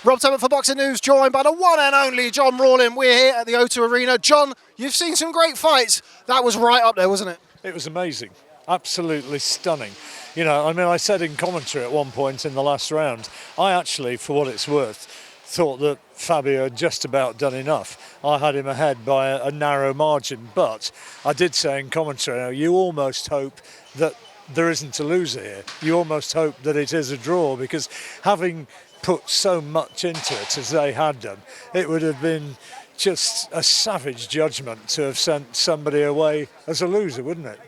Rob Tebbutt for Boxing News, joined by the one and only John Rawling. We're here at the O2 Arena. John, you've seen some great fights. That was right up there, wasn't it? It was amazing. Absolutely stunning. You know, I mean, I said in commentary at one point in the last round, I actually, for what it's worth, thought that Fabio had just about done enough. I had him ahead by a narrow margin, but I did say in commentary, you almost hope that there isn't a loser here. You almost hope that it is a draw, because having put so much into it as they had done, it would have been just a savage judgment to have sent somebody away as a loser, wouldn't it?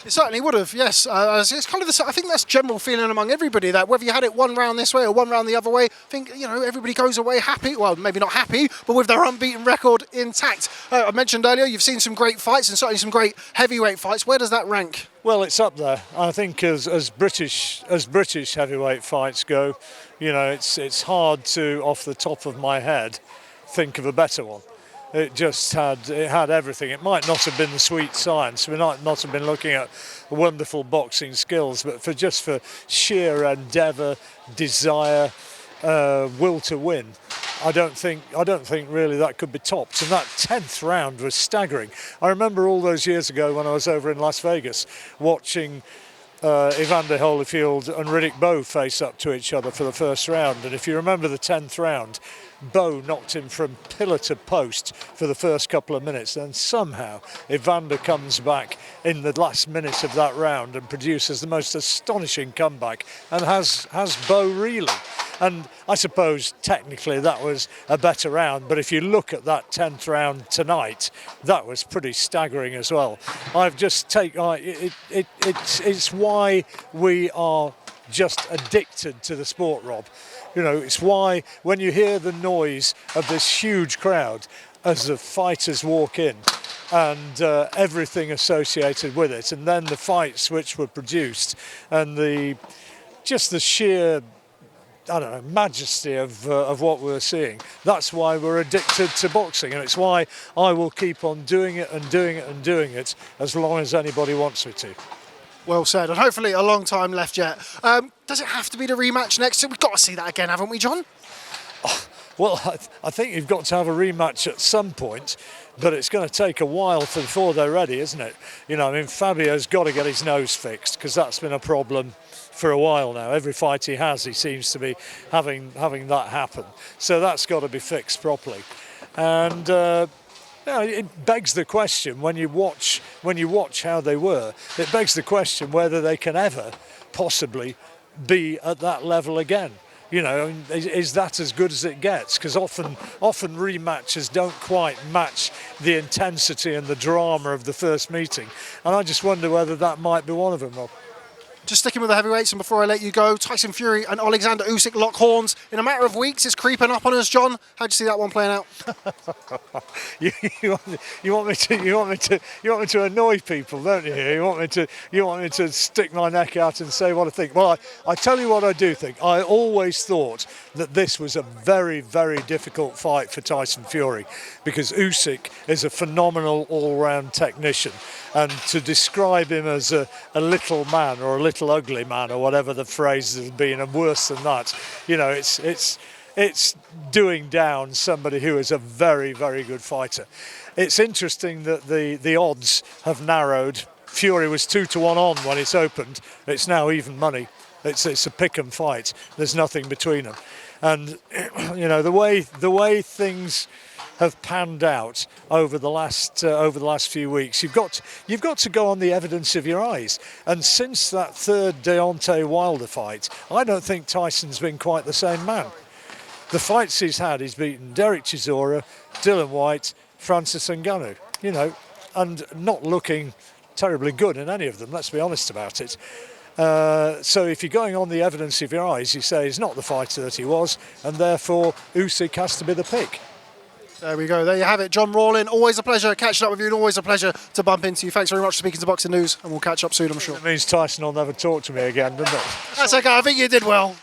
It certainly would have, yes. It's kind of I think that's general feeling among everybody, that whether you had it one round this way or one round the other way, I think, everybody goes away happy. Well, maybe not happy, but with their unbeaten record intact. I mentioned earlier, you've seen some great fights and certainly some great heavyweight fights. Where does that rank? Well, it's up there. I think as British heavyweight fights go, it's hard to, off the top of my head, think of a better one. It had everything. It might not have been the sweet science. We might not have been looking at wonderful boxing skills, but for sheer endeavour, desire, will to win, I don't think really that could be topped. And that 10th round was staggering. I remember all those years ago when I was over in Las Vegas watching Evander Holyfield and Riddick Bowe face up to each other for the first round. And if you remember the 10th round, Bowe knocked him from pillar to post for the first couple of minutes. Then somehow Evander comes back in the last minute of that round and produces the most astonishing comeback and has Bowe reeling. And I suppose technically that was a better round, but if you look at that 10th round tonight, that was pretty staggering as well. I've just it's why we are just addicted to the sport, Rob. It's why when you hear the noise of this huge crowd as the fighters walk in and everything associated with it, and then the fights which were produced and the sheer majesty of what we're seeing. That's why we're addicted to boxing, and it's why I will keep on doing it and doing it and doing it as long as anybody wants me to. Well said, and hopefully a long time left yet. Does it have to be the rematch next? We've got to see that again, haven't we, John? Well, I think you've got to have a rematch at some point, but it's going to take a while before they're ready, isn't it? Fabio's got to get his nose fixed, because that's been a problem for a while now. Every fight he has, he seems to be having that happen. So that's got to be fixed properly. And it begs the question, when you watch how they were, it begs the question whether they can ever possibly be at that level again. Is that as good as it gets? Because often rematches don't quite match the intensity and the drama of the first meeting. And I just wonder whether that might be one of them, Rob. Just sticking with the heavyweights, and before I let you go, Tyson Fury and Alexander Usyk lock horns in a matter of weeks. It's creeping up on us, John. How'd you see that one playing out? you want me to annoy people, don't you? You want me to stick my neck out and say what I think. Well, I tell you what I do think. I always thought that this was a very, very difficult fight for Tyson Fury, because Usyk is a phenomenal all-round technician, and to describe him as a little man or a little ugly man, or whatever the phrase has been, and worse than that, it's doing down somebody who is a very, very good fighter. It's interesting that the odds have narrowed. Fury was 2-1 on when it's opened. It's now even money. It's a pick 'em fight. There's nothing between them, and the way things have panned out over the last few weeks. You've got to go on the evidence of your eyes. And since that third Deontay Wilder fight, I don't think Tyson's been quite the same man. The fights he's had, he's beaten Derek Chisora, Dillian Whyte, Francis Ngannou, and not looking terribly good in any of them. Let's be honest about it. So if you're going on the evidence of your eyes, you say he's not the fighter that he was, and therefore Usyk has to be the pick. There we go. There you have it. John Rawling, always a pleasure catching up with you, and always a pleasure to bump into you. Thanks very much for speaking to Boxing News, and we'll catch up soon, I'm sure. It means Tyson will never talk to me again, doesn't it? That's okay. I think you did well.